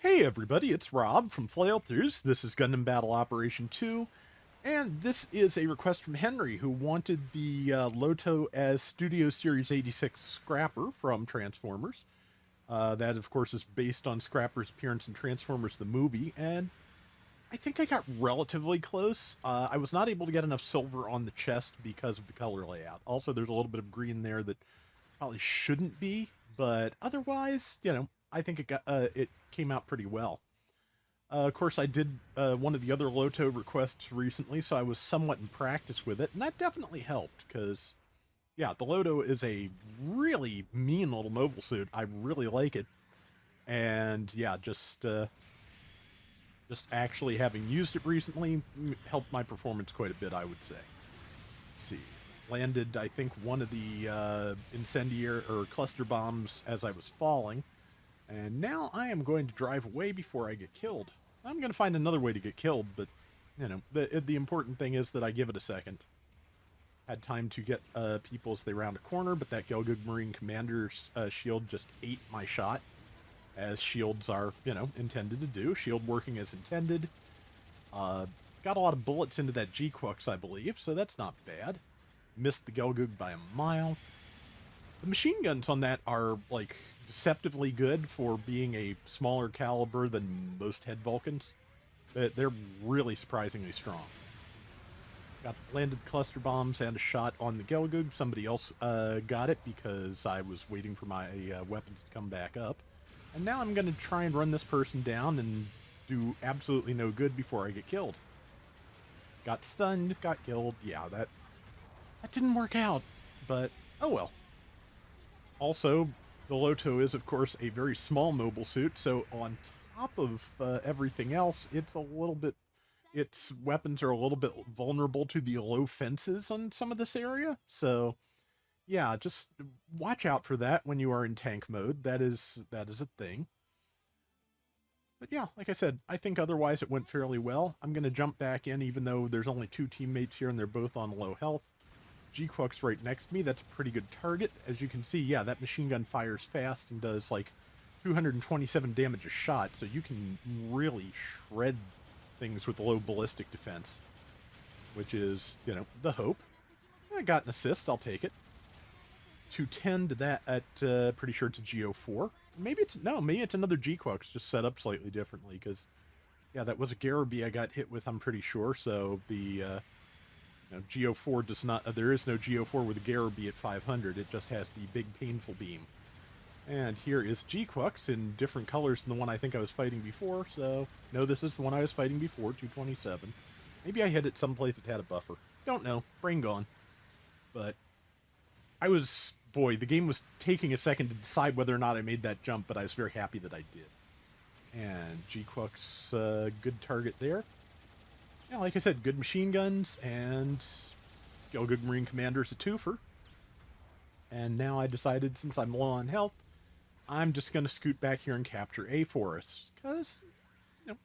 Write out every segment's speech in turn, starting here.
Hey everybody, it's Rob from Flailthroughs. This is Gundam Battle Operation 2, and this is a request from Henry, who wanted the Loto as Studio Series 86 Scrapper from Transformers. That, of course, is based on Scrapper's appearance in Transformers the movie, and I think I got relatively close. I was not able to get enough silver on the chest because of the color layout. Also, there's a little bit of green there that probably shouldn't be, but otherwise, I think it came out pretty well. Of course, I did one of the other Loto requests recently, so I was somewhat in practice with it, and that definitely helped, because, yeah, the Loto is a really mean little mobile suit. I really like it, and, yeah, just actually having used it recently helped my performance quite a bit, I would say. Let's see. Landed, I think, one of the incendiary or cluster bombs as I was falling, and now I am going to drive away before I get killed. I'm going to find another way to get killed, but, the important thing is that I give it a second. Had time to get people as they round a corner, but that Gelgug Marine Commander's shield just ate my shot, as shields are, intended to do. Shield working as intended. Got a lot of bullets into that G-Quux, I believe, so that's not bad. Missed the Gelgug by a mile. The machine guns on that are, like, deceptively good for being a smaller caliber than most head Vulcans. They're really surprisingly strong. Got landed cluster bombs and a shot on the Gelgug. Somebody else got it because I was waiting for my weapons to come back up. And now I'm going to try and run this person down and do absolutely no good before I get killed. Got stunned, got killed. Yeah, that didn't work out, but oh well. Also, the Loto is, of course, a very small mobile suit, so on top of everything else, its weapons are a little bit vulnerable to the low fences on some of this area. So, yeah, just watch out for that when you are in tank mode. That is a thing. But yeah, like I said, I think otherwise it went fairly well. I'm going to jump back in, even though there's only two teammates here and they're both on low health. G-Quux right next to me. That's a pretty good target. As you can see, yeah, that machine gun fires fast and does like 227 damage a shot, so you can really shred things with low ballistic defense, which is, the hope. I got an assist. I'll take it. 210 to that at, pretty sure it's a GO4. Maybe it's another G-Quux, just set up slightly differently, because, yeah, that was a Garibee I got hit with, I'm pretty sure, so the, GO4 does not, there is no GO4 with a Garibee at 500, it just has the big painful beam. And here is G-Quux in different colors than the one I think I was fighting before, so, no, this is the one I was fighting before, 227. Maybe I hit it someplace that had a buffer. Don't know, brain gone. But, boy, the game was taking a second to decide whether or not I made that jump, but I was very happy that I did. And G-Quux, good target there. Yeah, like I said, good machine guns, and Gelgug Marine Commander's a twofer. And now I decided, since I'm low on health, I'm just going to scoot back here and capture A for us. Because,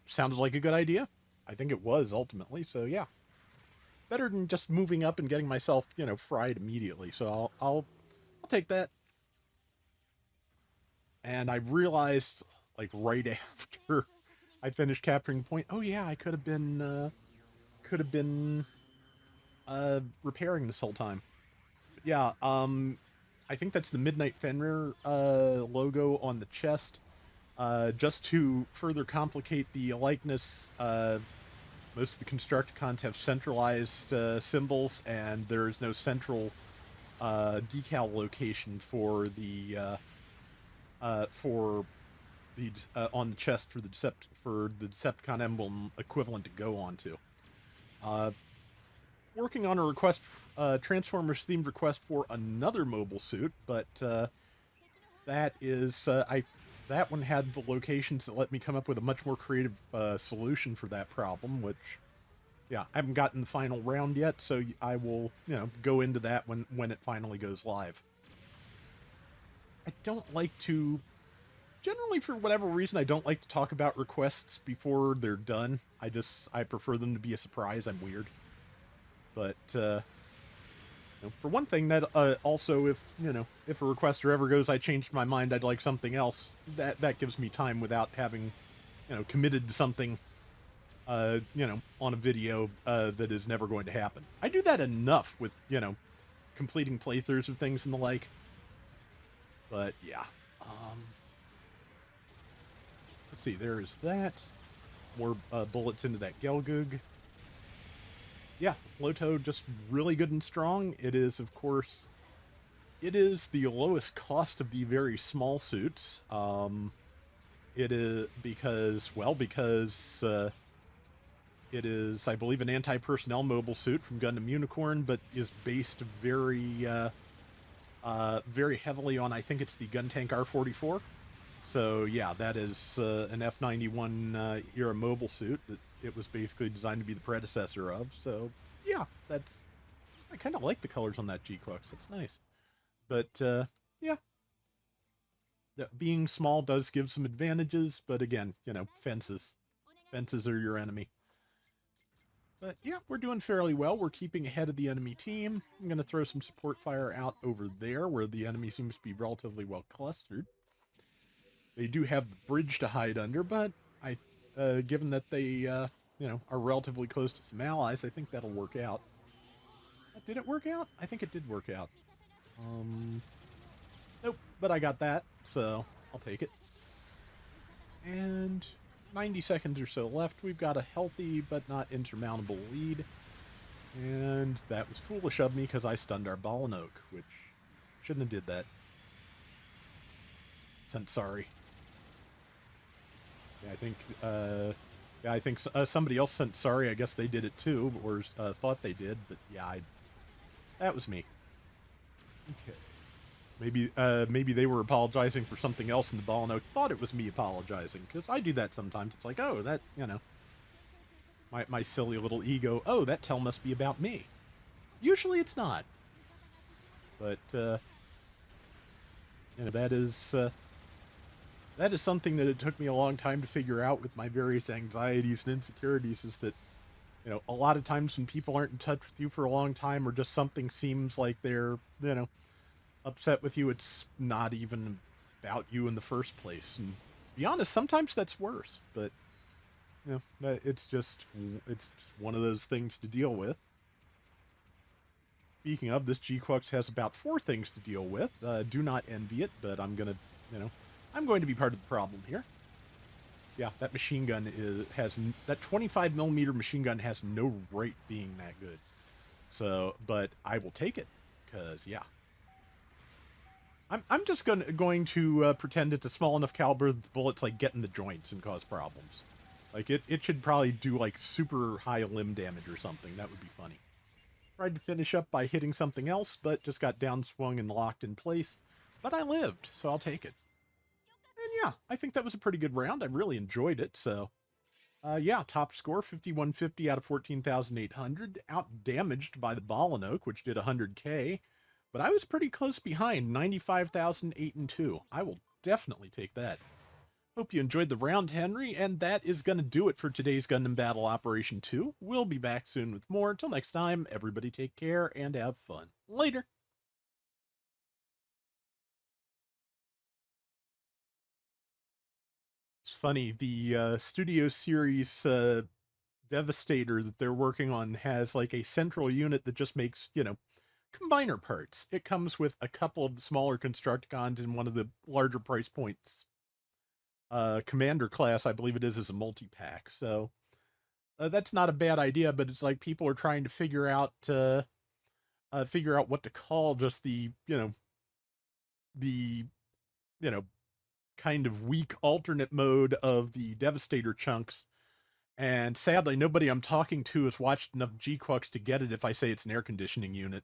sounded like a good idea. I think it was, ultimately, so yeah. Better than just moving up and getting myself, fried immediately. So I'll take that. And I realized, like, right after I finished capturing the point, oh yeah, I could have been repairing this whole time. But yeah, I think that's the Midnight Fenrir logo on the chest. Just to further complicate the likeness, most of the Constructicons have centralized symbols, and there is no central decal location for the on the chest for the Decepticon emblem equivalent to go onto. Working on a request, Transformers themed request for another mobile suit, but that is that one had the locations that let me come up with a much more creative solution for that problem, which, yeah, I haven't gotten the final round yet, so I will, go into that when it finally goes live. I don't like to, generally for whatever reason, I don't like to talk about requests before they're done. I prefer them to be a surprise. I'm weird. But, for one thing, that also, if a requester ever goes, I changed my mind, I'd like something else, that gives me time without having committed to something, on a video that is never going to happen. I do that enough with, completing playthroughs of things and the like. But yeah. Let's see, there is that. More bullets into that Gelgug. Yeah, Loto just really good and strong. It is, of course, it is the lowest cost of the very small suits. It is because it is, I believe, an anti-personnel mobile suit from Gundam Unicorn, but is based very, very heavily on, I think it's the Guntank R44. So yeah, that is an F91 era mobile suit that it was basically designed to be the predecessor of. So yeah, I kind of like the colors on that G-Quux. That's nice. But yeah, being small does give some advantages, but again, fences. Fences are your enemy. But yeah, we're doing fairly well. We're keeping ahead of the enemy team. I'm going to throw some support fire out over there where the enemy seems to be relatively well clustered. They do have the bridge to hide under, but given that they, are relatively close to some allies, I think that'll work out. Did it work out? I think it did work out. Nope, but I got that, so I'll take it. And 90 seconds or so left. We've got a healthy but not insurmountable lead. And that was foolish of me because I stunned our Balanoak, which shouldn't have did that. Sent sorry. Yeah, I think somebody else sent sorry. I guess they did it too, or thought they did. But yeah, that was me. Okay. Maybe they were apologizing for something else, and the Balanoak thought it was me apologizing, because I do that sometimes. It's like, oh, that, my silly little ego. Oh, that tell must be about me. Usually it's not. But, that is something that it took me a long time to figure out with my various anxieties and insecurities, is that, a lot of times when people aren't in touch with you for a long time, or just something seems like they're, upset with you, it's not even about you in the first place. And to be honest, sometimes that's worse, but it's just one of those things to deal with. Speaking of, this G-Quux has about 4 things to deal with. Do not envy it, but I'm going to be part of the problem here. Yeah, that machine gun that 25mm machine gun has no right being that good. So, but I will take it, because yeah. I'm just going to pretend it's a small enough caliber that the bullets get in the joints and cause problems. Like it should probably do super high limb damage or something. That would be funny. Tried to finish up by hitting something else, but just got downswung and locked in place. But I lived, so I'll take it. And yeah, I think that was a pretty good round. I really enjoyed it. So yeah, top score 5150 out of 14,800. Out damaged by the Balanoak, which did 100k. But I was pretty close behind, 95,008 and 2. I will definitely take that. Hope you enjoyed the round, Henry, and that is going to do it for today's Gundam Battle Operation 2. We'll be back soon with more. Until next time, everybody take care and have fun. Later. It's funny, the Studio Series Devastator that they're working on has a central unit that just makes, combiner parts. It comes with a couple of the smaller Constructicons and one of the larger price points. Commander class, I believe it is a multi-pack. So that's not a bad idea, but it's people are trying to figure out what to call just the kind of weak alternate mode of the Devastator chunks. And sadly, nobody I'm talking to has watched enough G-Quux to get it if I say it's an air conditioning unit.